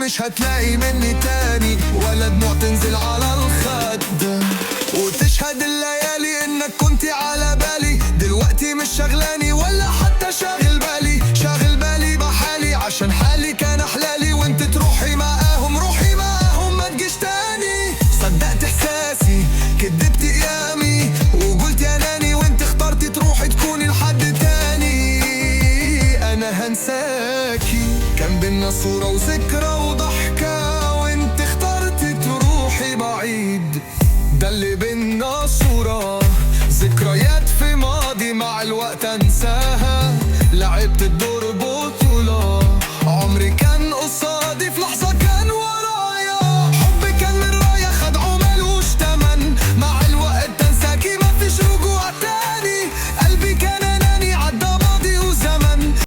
مش هتلاقي مني تاني ولا دموع تنزل على الخد. وتشهد الليالي انك كنت على بالي، دلوقتي مش شغلاني ولا حتى شاغل بالي بحالي، عشان حالي كان احلالي وانت تروحي معاهم، روحي معاهم ما تجيش تاني. صدقت احساسي كدبت ايامي وقلت يا ناني، وانت اخترتي تروحي تكوني لحد تاني. انا هنساكي، كان بينا صورة وذكرى وضحكة، وانت اخترتي تروحي بعيد. ده اللي بينا صورة ذكريات في ماضي، مع الوقت انساها. لعبت الدور